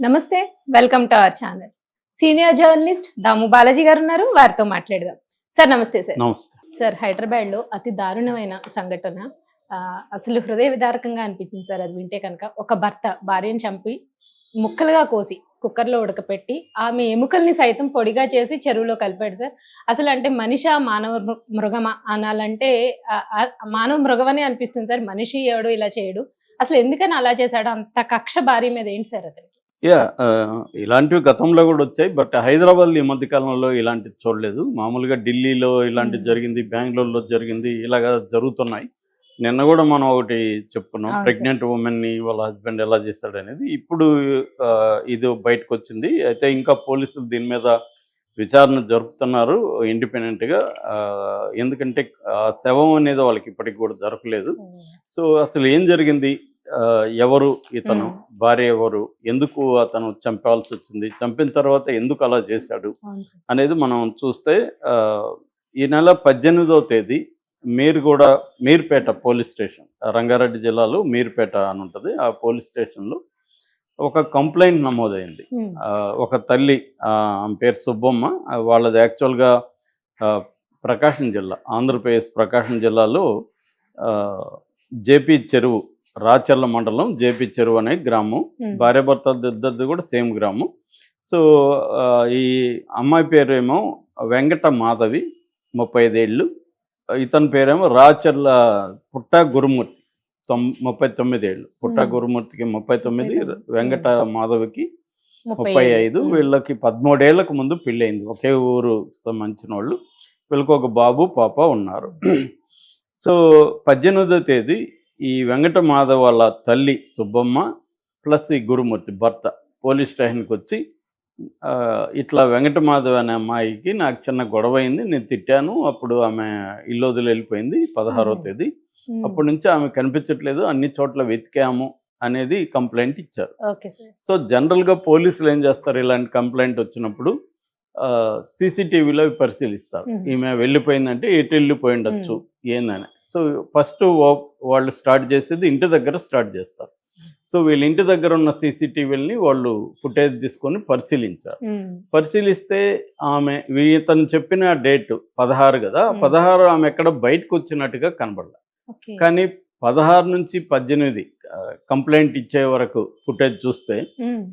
నమస్తే. Welcome to our channel. Senior journalist Damu Balaji garu ఉన్నారు. వారితో మాట్లాడదాం. సార్ నమస్తే సార్. నమస్తే. సార్ హైదరాబాద్‌లో అతి దారుణమైన సంఘటన అసలు హృదయ విదారకంగా అనిపించింది సార్ అది వింటే కనుక. ఒక భర్త భార్యను చంపి ముక్కలుగా కోసి కుక్కర్‌లో ఉడకపెట్టి ఆమె ఎముకల్ని సైతం పొడిగా చేసి చెరువులో కలిపాడు సార్. అసలు అంటే మనిషా మానవ మృగమా అనాలంటే మానవ మృగమనే అనిపిస్తుంది సార్. మనిషి ఎవడు ఇలా చేయడు. అసలు ఎందుకని అలా చేశాడు? అంత కక్ష భార్య మీద ఏంటి సార్ అతనికి? ఇలాంటివి గతంలో కూడా వచ్చాయి. బట్ హైదరాబాద్‌లో ఈ మధ్య కాలంలో ఇలాంటివి చూడలేదు. మామూలుగా ఢిల్లీలో ఇలాంటిది జరిగింది, బెంగుళూరులో జరిగింది, ఇలాగా జరుగుతున్నాయి. నిన్న కూడా మనం ఒకటి చెప్పుకున్నాం. అవును సార్. ప్రెగ్నెంట్ వుమెన్‌ని వాళ్ళ హస్బెండ్ ఎలా చేశాడనేది. ఇప్పుడు ఇది బయటకొచ్చింది. అయితే ఇంకా పోలీసులు దీని మీద విచారణ జరుపుతున్నారు ఇండిపెండెంట్‌గా. ఎందుకంటే శవం అనేది వాళ్ళకి ఇప్పటికి కూడా దొరకలేదు. సో అసలు ఏం జరిగింది? ఎవరు ఇతను? భార్య ఎవరు? ఎందుకు అతను చంపాల్సి వచ్చింది? చంపిన తర్వాత ఎందుకు అలా చేశాడు అవును సార్. అనేది మనం చూస్తే ఈ నెల 18వ తేదీ మీర్పేట పోలీస్ స్టేషన్, రంగారెడ్డి జిల్లాలో మీర్పేట అని ఉంటుంది. ఆ పోలీస్ స్టేషన్లో ఒక కంప్లైంట్ నమోదైంది. ఒక తల్లి, ఆమె పేరు సుబ్బమ్మ. వాళ్ళది యాక్చువల్గా ప్రకాశం జిల్లా, ఆంధ్రప్రదేశ్ ప్రకాశం జిల్లాలో జేపీ చెరువు, రాచర్ల మండలం జేపీ చెరువు అనే గ్రామం. భార్యాభర్తలు ఇద్దరిది కూడా సేమ్ గ్రామం. సో ఈ అమ్మాయి పేరేమో వెంకట మాధవి, 35 ఏళ్ళు. ఇతని పేరేమో రాచర్ల పుట్ట గురుమూర్తి, 39 ఏళ్ళు. పుట్ట గురుమూర్తికి 39, వెంకట మాధవికి 35. వీళ్ళకి 13 ఏళ్లకు ముందు పెళ్ళయింది. ఒకే ఊరు సంబంధించిన వాళ్ళు. వీళ్ళకి ఒక బాబు పాప ఉన్నారు. సో 18వ తేదీ ఈ వెంకట మాధవ్ వాళ్ళ తల్లి సుబ్బమ్మ ప్లస్ ఈ గురుమూర్తి భర్త పోలీస్ స్టేషన్కి వచ్చి, ఇట్లా వెంకట మాధవ్ అనే అమ్మాయికి నాకు చిన్న గొడవ అయింది, నేను తిట్టాను, అప్పుడు ఆమె ఇల్లు వదిలి వెళ్ళిపోయింది 16వ తేదీ. అప్పటి నుంచి ఆమె కనిపించట్లేదు, అన్ని చోట్ల వెతికాము అనేది కంప్లైంట్ ఇచ్చారు. సో జనరల్గా పోలీసులు ఏం చేస్తారు, ఇలాంటి కంప్లైంట్ వచ్చినప్పుడు సీసీటీవీలో పరిశీలిస్తారు. ఈమె వెళ్ళిపోయిందంటే ఎటు వెళ్ళిపోయి ఉండొచ్చు ఏందని. సో ఫస్ట్ వాళ్ళు స్టార్ట్ చేసేది ఇంటి దగ్గర స్టార్ట్ చేస్తారు. సో వీళ్ళ ఇంటి దగ్గర ఉన్న సీసీటీవీలని వాళ్ళు ఫుటేజ్ తీసుకొని పరిశీలించారు. పరిశీలిస్తే ఆమె ఇతను చెప్పిన డేట్ 16 కదా, 16 ఆమె ఎక్కడ బయటకు వచ్చినట్టుగా కనబడలే. కానీ 16 నుంచి 18 కంప్లైంట్ ఇచ్చే వరకు ఫుటేజ్ చూస్తే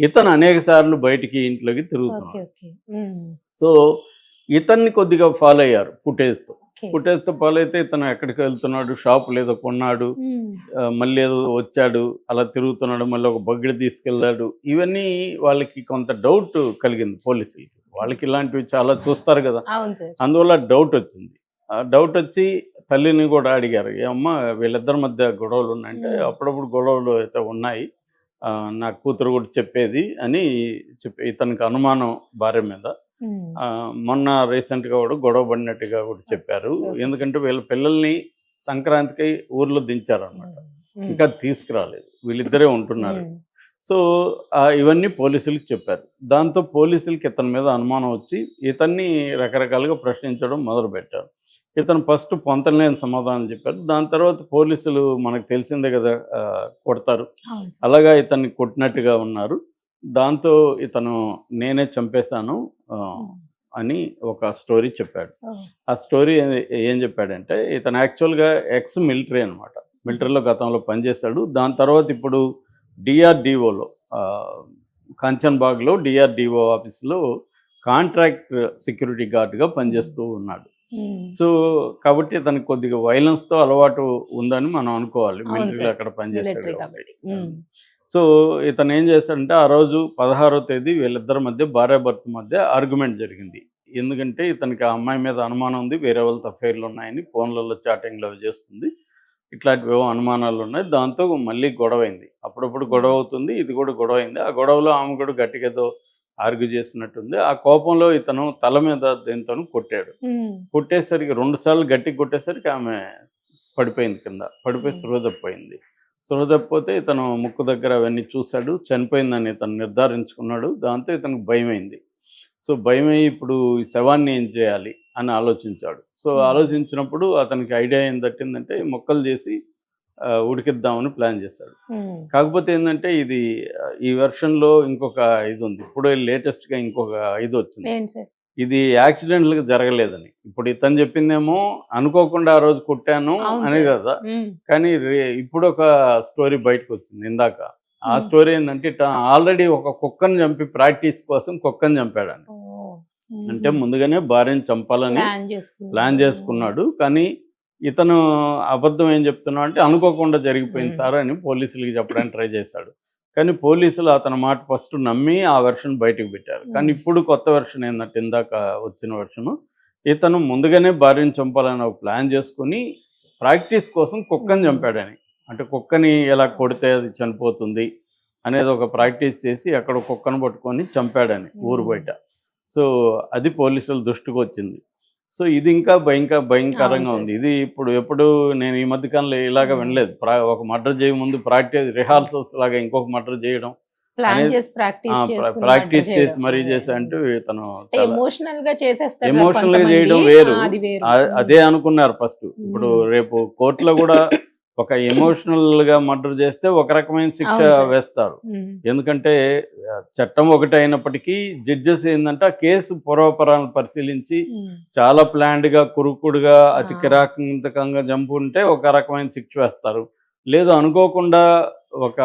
ఇతను అనేక సార్లు బయటికి ఇంట్లోకి తిరుగుతున్నాడు. సో ఇతన్ని కొద్దిగా ఫాలో అయ్యారు ఫుటేజ్తో ఫాలో అయితే ఇతను ఎక్కడికి వెళ్తున్నాడు, షాపు లేదో కొన్నాడు, మళ్ళీ ఏదో వచ్చాడు, అలా తిరుగుతున్నాడు, మళ్ళీ ఒక బగ్గడి తీసుకెళ్ళాడు. ఇవన్నీ వాళ్ళకి కొంత డౌట్ కలిగింది పోలీసులకి. వాళ్ళకి ఇలాంటివి చాలా చూస్తారు కదా, అందువల్ల డౌట్ వచ్చింది. డౌట్ వచ్చి తల్లిని కూడా అడిగారు, ఏమమ్మా వీళ్ళిద్దరి మధ్య గొడవలు ఉన్నాయంటే, అప్పుడప్పుడు గొడవలు అయితే ఉన్నాయి, నా కూతురు కూడా చెప్పేది అని ఇతనికి అనుమానం భార్య మీద. మొన్న రీసెంట్గా కూడా గొడవ పడినట్టుగా కూడా చెప్పారు. ఎందుకంటే వీళ్ళ పిల్లల్ని సంక్రాంతికి ఊర్లో దించారనమాట, ఇంకా తీసుకురాలేదు, వీళ్ళిద్దరే ఉంటున్నారు. సో ఇవన్నీ పోలీసులకు చెప్పారు. దాంతో పోలీసులకి ఇతని మీద అనుమానం వచ్చి ఇతన్ని రకరకాలుగా ప్రశ్నించడం మొదలుపెట్టారు. ఇతను ఫస్ట్ పొంతలేని సమాధానం చెప్పారు. దాని తర్వాత పోలీసులు మనకు తెలిసిందే కదా, కొడతారు, అలాగా ఇతన్ని కొట్టినట్టుగా ఉన్నారు. దాంతో ఇతను నేనే చంపేశాను అని ఒక స్టోరీ చెప్పాడు. ఆ స్టోరీ ఏం చెప్పాడంటే, ఇతను యాక్చువల్గా ఎక్స్ మిలిటరీ అనమాట, మిలిటరీలో గతంలో పనిచేశాడు. దాని తర్వాత ఇప్పుడు డిఆర్డిఓలో, కంచన్బాగ్లో డిఆర్డిఓ ఆఫీస్లో కాంట్రాక్ట్ సెక్యూరిటీ గార్డ్గా పనిచేస్తూ ఉన్నాడు. సో కాబట్టి ఇతనికి కొద్దిగా వైలెన్స్తో అలవాటు ఉందని మనం అనుకోవాలి, మిలిటరీలో అక్కడ పనిచేస్తాడు కాబట్టి. సో ఇతను ఏం చేశాడంటే, ఆ రోజు 16వ తేదీ వీళ్ళిద్దరి మధ్య, భార్యాభర్త మధ్య ఆర్గ్యుమెంట్ జరిగింది. ఎందుకంటే ఇతనికి ఆ అమ్మాయి మీద అనుమానం ఉంది, వేరే వాళ్ళతో అఫైర్లు ఉన్నాయని, ఫోన్లలో చాటింగ్లు అవి చేస్తుంది, ఇట్లాంటివేవో అనుమానాలు ఉన్నాయి. దాంతో మళ్ళీ గొడవైంది, అప్పుడప్పుడు గొడవ అవుతుంది, ఇది కూడా గొడవ అయింది. ఆ గొడవలో ఆమె కూడా గట్టిగా ఏదో ఆర్గ్యూ చేసినట్టుంది. ఆ కోపంలో ఇతను తల మీద దేంతో కొట్టాడు. కొట్టేసరికి 2 సార్లు గట్టిగా కొట్టేసరికి ఆమె పడిపోయింది, కింద పడిపోయి స్పృహ తప్పిపోయింది. స్పృహ తప్పిపోతే ఇతను ముక్కు దగ్గర అవన్నీ చూశాడు, చనిపోయిందని ఇతను నిర్ధారించుకున్నాడు. దాంతో ఇతనికి భయమైంది. సో భయమై ఇప్పుడు ఈ శవాన్ని ఏం చేయాలి అని ఆలోచించాడు. సో ఆలోచించినప్పుడు అతనికి ఐడియా ఏం తట్టిందంటే, మొక్కలు చేసి ఉడికిద్దామని ప్లాన్ చేశాడు. ఉమ్, కాకపోతే ఏంటంటే ఇది ఈ వెర్షన్లో ఇంకొక ఇది ఉంది. ఇప్పుడు లేటెస్ట్గా ఇంకొక ఇది వచ్చింది. ఏంటి సార్? ఇది యాక్సిడెంట్లుగా జరగలేదని. ఇప్పుడు ఇతను చెప్పిందేమో అనుకోకుండా ఆ రోజు కొట్టాను అవును అనే సార్. కదా. ఉమ్, కానీ ఇప్పుడు ఒక స్టోరీ బయటకు వచ్చింది ఇందాక. ఆ ఉమ్. స్టోరీ ఏంటంటే ఆల్రెడీ ఒక కుక్కను చంపి ప్రాక్టీస్ కోసం కుక్కను చంపాడని. ఓ, అంటే ముందుగానే భార్యను చంపాలని ప్లాన్ చేసుకున్నాడు. కానీ ఇతను అబద్ధం ఏం చెప్తున్నా అంటే అనుకోకుండా జరిగిపోయింది సార్ అని పోలీసులకి చెప్పడానికి ట్రై చేశాడు. కానీ పోలీసులు అతని మాట ఫస్ట్ నమ్మి ఆ వెర్షన్ బయటకు పెట్టారు. కానీ ఇప్పుడు కొత్త వెర్షన్ ఏంటంటే ఇందాక వచ్చిన వెర్షను ఇతను ముందుగానే భార్యను చంపాలని ఒక ప్లాన్ చేసుకుని ప్రాక్టీస్ కోసం కుక్కని చంపాడని. అంటే కుక్కని ఎలా కొడితే అది చనిపోతుంది అనేది ఒక ప్రాక్టీస్ చేసి అక్కడ కుక్కను పట్టుకొని చంపాడని ఊరు బయట. సో అది పోలీసుల దృష్టికి వచ్చింది. సో ఇది ఇంకా భయంకరంగా ఉంది. ఇది ఎప్పుడు నేను ఈ మధ్య కాలంలో ఇలాగా వినలేదు. ఒక మర్డర్ చేయ ముందు ప్రాక్టీస్ రిహార్సల్స్ లాగా ఇంకొక మర్డర్ చేయడం ప్రాక్టీస్ చేసి మరీ చేసి అంటే తను ఎమోషనల్ గా చేయడం వేరు. అదే అనుకున్నారు ఫస్ట్. ఇప్పుడు రేపు కోర్టులో కూడా ఒక ఎమోషనల్ గా మర్డర్ చేస్తే ఒక రకమైన శిక్ష వేస్తారు. ఎందుకంటే చట్టం ఒకటి అయినప్పటికీ జడ్జెస్ ఏంటంటే ఆ కేసు పూర్వపరాలను పరిశీలించి చాలా ప్లాన్డ్ గా కురుకుడుగా అతి కిరాకంగా చంపుంటే ఒక రకమైన శిక్ష వేస్తారు. లేదు అనుకోకుండా ఒక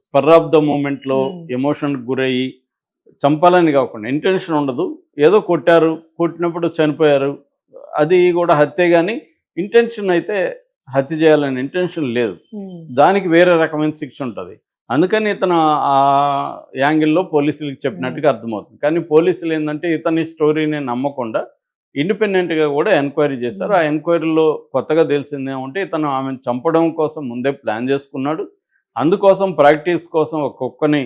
స్పర్ ఆఫ్ ద మూమెంట్లో ఎమోషన్కి గురయ్యి చంపాలని కాకుండా ఇంటెన్షన్ ఉండదు, ఏదో కొట్టినప్పుడు చనిపోయారు, అది కూడా హత్య. కానీ ఇంటెన్షన్ అయితే హత్య చేయాలని ఇంటెన్షన్ లేదు, దానికి వేరే రకమైన శిక్ష ఉంటుంది. అందుకని ఇతను ఆ యాంగిల్లో పోలీసులకు చెప్పినట్టుగా అర్థమవుతుంది. కానీ పోలీసులు ఏంటంటే ఇతని స్టోరీని నమ్మకుండా ఇండిపెండెంట్గా కూడా ఎంక్వైరీ చేశారు. ఆ ఎంక్వైరీలో కొత్తగా తెలిసిందేమంటే ఇతను ఆమెను చంపడం కోసం ముందే ప్లాన్ చేసుకున్నాడు. అందుకోసం ప్రాక్టీస్ కోసం ఒక కుక్కని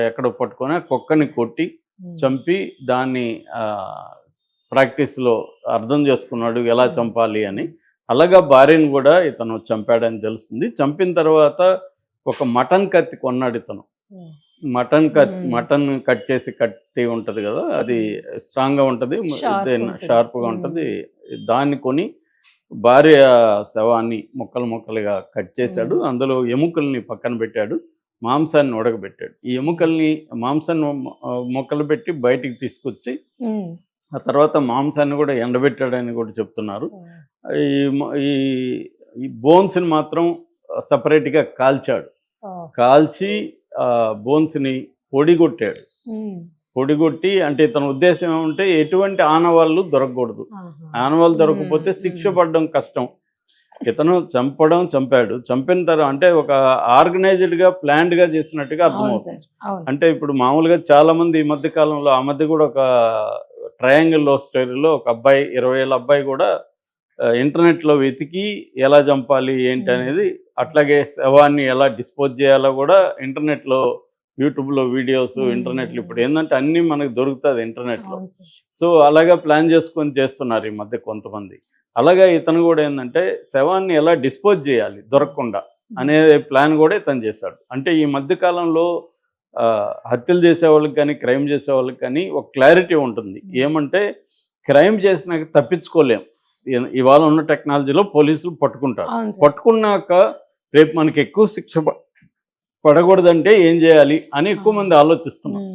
ఎక్కడ పట్టుకొని ఆ కుక్కని కొట్టి చంపి దాన్ని ప్రాక్టీస్లో అర్థం చేసుకున్నాడు ఎలా చంపాలి అని. అలాగా భార్యను కూడా ఇతను చంపాడని తెలుస్తుంది. చంపిన తర్వాత ఒక మటన్ కత్తి కొన్నాడు ఇతను. మటన్ కట్ చేసి కత్తి ఉంటుంది కదా, అది స్ట్రాంగ్గా ఉంటుంది, షార్ప్గా ఉంటుంది. దాన్ని కొని భార్య శవాన్ని ముక్కలుగా కట్ చేశాడు. అందులో ఎముకల్ని పక్కన పెట్టాడు, మాంసాన్ని ఉడకబెట్టాడు. ఈ మాంసాన్ని ముక్కలు పెట్టి బయటికి తీసుకొచ్చి ఆ తర్వాత మాంసాన్ని కూడా ఎండబెట్టాడని కూడా చెప్తున్నారు. ఈ బోన్స్ని మాత్రం సపరేట్గా కాల్చి బోన్స్ని పొడిగొట్టి అంటే ఇతని ఉద్దేశం ఏమంటే ఎటువంటి ఆనవాళ్ళు దొరకకూడదు. ఆనవాళ్ళు దొరకకపోతే శిక్ష పడడం కష్టం. ఇతను చంపాడు. చంపిన తర్వాత అంటే ఒక ఆర్గనైజ్డ్గా ప్లాన్డ్గా చేసినట్టుగా అర్థమవుతుంది. అంటే ఇప్పుడు మామూలుగా చాలా మంది ఈ మధ్య కాలంలో, ఆ మధ్య కూడా ఒక ట్రయాంగిల్ లవ్ స్టోరీలో ఒక అబ్బాయి 20 ఏళ్ళ అబ్బాయి కూడా ఇంటర్నెట్లో వెతికి ఎలా చంపాలి ఏంటి అనేది, అట్లాగే శవాన్ని ఎలా డిస్పోజ్ చేయాలో కూడా ఇంటర్నెట్లో యూట్యూబ్లో వీడియోస్, ఇంటర్నెట్లో ఇప్పుడు ఏంటంటే అన్నీ మనకు దొరుకుతుంది ఇంటర్నెట్లో. సో అలాగా ప్లాన్ చేసుకొని చేస్తున్నారు ఈ మధ్య కొంతమంది. అలాగే ఇతను కూడా ఏంటంటే శవాన్ని ఎలా డిస్పోజ్ చేయాలి దొరకకుండా అనే ప్లాన్ కూడా ఇతను చేశాడు. అంటే ఈ మధ్య కాలంలో హత్యలు చేసేవాళ్ళకి కానీ క్రైమ్ చేసేవాళ్ళకి కానీ ఒక క్లారిటీ ఉంటుంది. ఏమంటే క్రైమ్ చేసినాక తప్పించుకోలేం. ఇవాళ ఉన్న టెక్నాలజీలో పోలీసులు పట్టుకున్నాక రేపు మనకి ఎక్కువ శిక్ష పడకూడదంటే ఏం చేయాలి అని ఎక్కువ మంది ఆలోచిస్తున్నారు.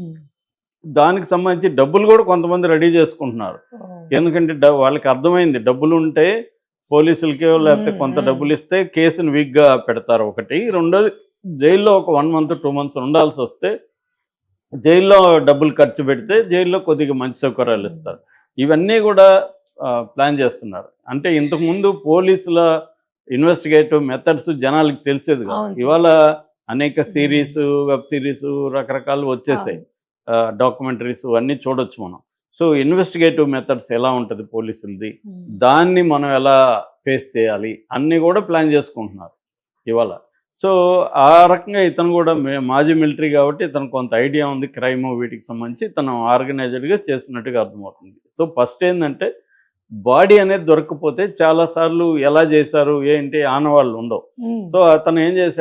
దానికి సంబంధించి డబ్బులు కూడా కొంతమంది రెడీ చేసుకుంటున్నారు. ఎందుకంటే వాళ్ళకి అర్థమైంది డబ్బులు ఉంటే పోలీసులకే లేకపోతే కొంత డబ్బులు ఇస్తే కేసును వీక్గా పెడతారు. ఒకటి. రెండోది జైల్లో ఒక 1 month 2 months ఉండాల్సి వస్తే జైల్లో డబ్బులు ఖర్చు పెడితే జైల్లో కొద్దిగా మంచి సౌకర్యాలు ఇస్తారు. ఇవన్నీ కూడా ప్లాన్ చేస్తున్నారు. అంటే ఇంతకుముందు పోలీసుల ఇన్వెస్టిగేటివ్ మెథడ్స్ జనాలకు తెలిసేది కాదు. ఇవాళ అనేక సిరీస్, వెబ్ సిరీస్ రకరకాలు వచ్చేసాయి, డాక్యుమెంటరీస్ అన్నీ చూడొచ్చు మనం. సో ఇన్వెస్టిగేటివ్ మెథడ్స్ ఎలా ఉంటుంది పోలీసులది, దాన్ని మనం ఎలా ఫేస్ చేయాలి అన్నీ కూడా ప్లాన్ చేసుకుంటున్నారు ఇవాళ. సో ఆ రకంగా ఇతను కూడా మాజీ మిలిటరీ కాబట్టి ఇతను కొంత ఐడియా ఉంది క్రైమ్ వీటికి సంబంధించి. ఇతను ఆర్గనైజ్డ్గా చేసినట్టుగా అర్థమవుతుంది. సో ఫస్ట్ ఏంటంటే బాడీ అనేది దొరకకపోతే చాలాసార్లు ఎలా చేశారు ఏంటి ఆనవాళ్ళు ఉండవు. సో అతను ఏం చేశారు